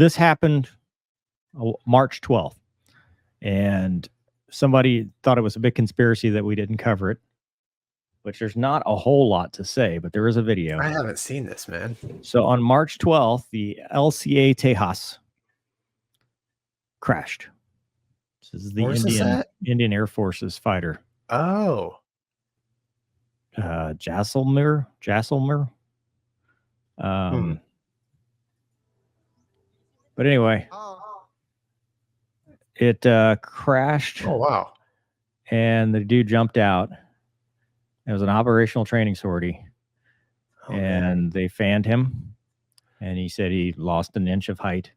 this happened March 12th, and somebody thought it was a big conspiracy that we didn't cover it, which there's not a whole lot to say, but there is a video. I haven't seen this, man. So on March 12th, the LCA Tejas crashed. This is the Indian Air Force's fighter. Oh. Jaisalmer. But anyway, it crashed. Oh, wow. And the dude jumped out. It was an operational training sortie. Oh, and man. They fanned him. And he said he lost an inch of height.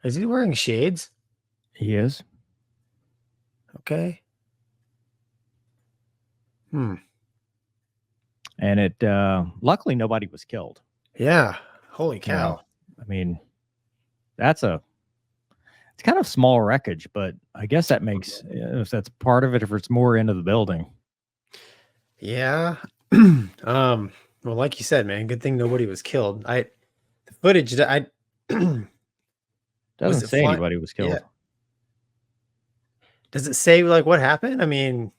Is he wearing shades? He is. Okay. And it luckily nobody was killed. Yeah. Holy cow. You know, I mean, it's kind of small wreckage, but I guess that makes, if that's part of it, if it's more into the building. Yeah. Well, like you said, man, good thing nobody was killed. The footage that doesn't say anybody was killed. Yeah. Does it say like what happened? I mean,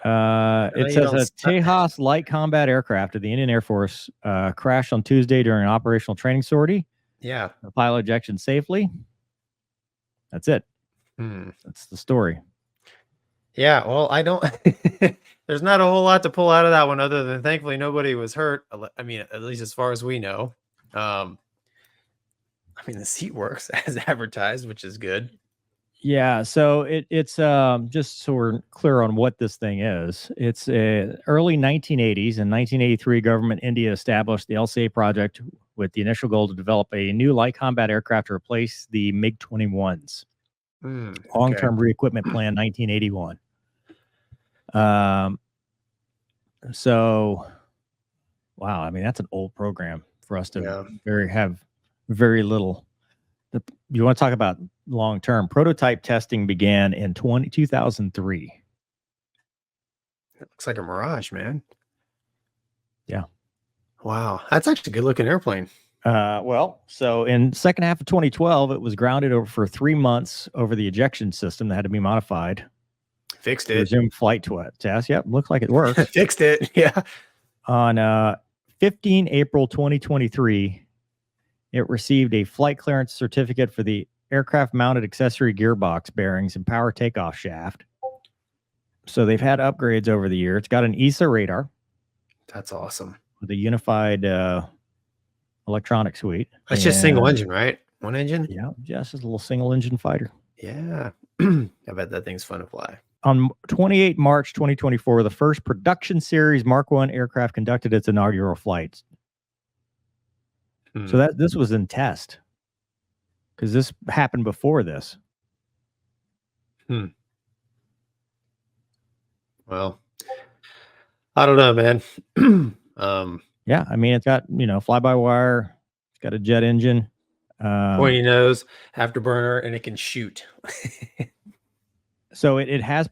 it says a Tejas light combat aircraft of the Indian Air Force crashed on Tuesday during an operational training sortie. Yeah. The pilot ejected safely. That's it. That's the story. Yeah. Well, I don't. There's not a whole lot to pull out of that one, other than thankfully nobody was hurt. I mean, at least as far as we know. I mean, the seat works as advertised, which is good. Yeah, so it's just so we're clear on what this thing is. It's early 1980s. In 1983, government India established the LCA project with the initial goal to develop a new light combat aircraft to replace the MiG-21s. Long-term re-equipment plan, 1981. So, wow, I mean, that's an old program for us to have very little. You want to talk about long-term? Prototype testing began in 2003. It looks like a Mirage, man. Yeah. Wow. That's actually a good-looking airplane. Well, so in second half of 2012, it was grounded over for 3 months over the ejection system that had to be modified. Fixed it. Resume flight test. Yep, looks like it works. Fixed it. Yeah. On 15 April 2023, it received a flight clearance certificate for the aircraft-mounted accessory gearbox bearings and power takeoff shaft. So they've had upgrades over the year. It's got an ESA radar. That's awesome. With a unified electronic suite. That's just single engine, right? One engine? Yeah, just a little single engine fighter. Yeah. I bet that thing's fun to fly. On 28 March 2024, the first production series Mark I aircraft conducted its inaugural flights. So this was in test because this happened before this. Well, I don't know, man. Yeah, I mean, it's got, fly-by-wire. It's got a jet engine. Pointy nose, afterburner, and it can shoot. So it has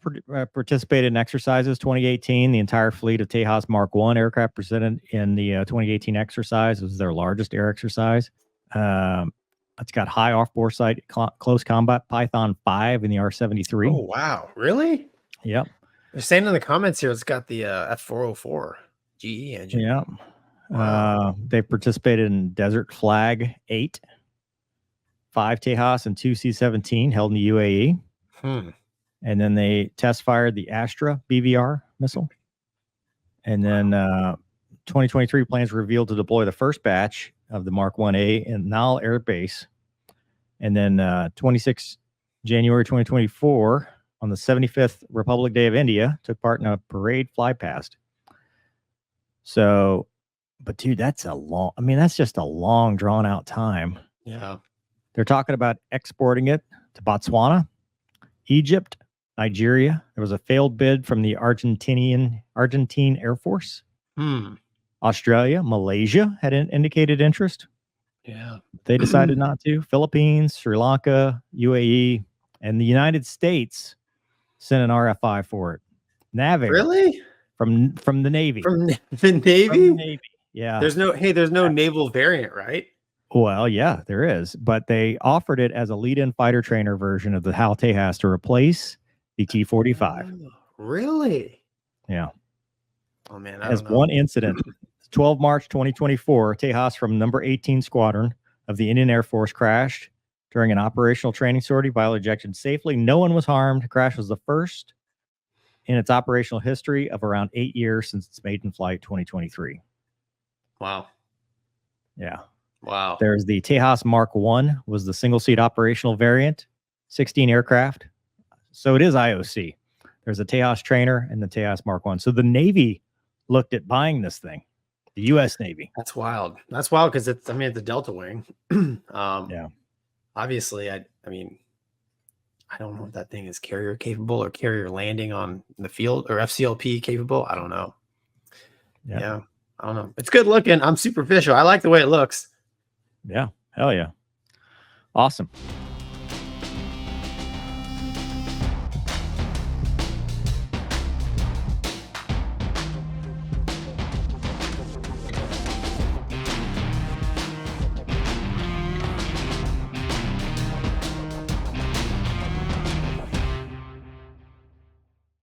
participated in exercises. 2018, the entire fleet of Tejas Mark I aircraft presented in the 2018 exercise. It was their largest air exercise. It's got high off-bore sight, close combat Python 5 in the R-73. Oh, wow. Really? Yep. They're saying in the comments here, it's got the F404 GE engine. Yeah. Wow. They participated in Desert Flag 8, 5 Tejas and 2 C-17 held in the UAE. And then they test fired the Astra BVR missile. And then 2023 plans revealed to deploy the first batch of the Mark 1A in Nal Air Base. And then 26 January 2024, on the 75th Republic Day of India, took part in a parade fly past. So, but dude, that's just a long drawn out time. Yeah. They're talking about exporting it to Botswana, Egypt, Nigeria. There was a failed bid from the Argentine Air Force. Australia, Malaysia had indicated interest. Yeah. They decided not to. Philippines, Sri Lanka, UAE, and the United States sent an RFI for it. Navigator. Really? From the Navy. From the Navy? From the Navy. Yeah. There's no naval variant, right? Well, yeah, there is, but they offered it as a lead-in fighter trainer version of the HAL Tejas to replace the T-45. Oh, really? Yeah. Oh man, I As don't know. one incident, 12 March 2024, Tejas from number 18 Squadron of the Indian Air Force crashed during an operational training sortie. Pilot ejected safely. No one was harmed. The crash was the first in its operational history of around 8 years since its maiden flight, 2023. Wow. Yeah. Wow. There's the Tejas Mark 1 was the single-seat operational variant, 16 aircraft. So it is IOC. There's a Tejas trainer and the Tejas Mark 1. So the Navy looked at buying this thing, the U.S. Navy. That's wild. That's wild because it's the Delta Wing. Yeah. Obviously, I mean, I don't know if that thing is carrier capable or carrier landing on the field or FCLP capable. I don't know. Yeah. I don't know. It's good looking. I'm superficial. I like the way it looks. Yeah. Hell yeah. Awesome.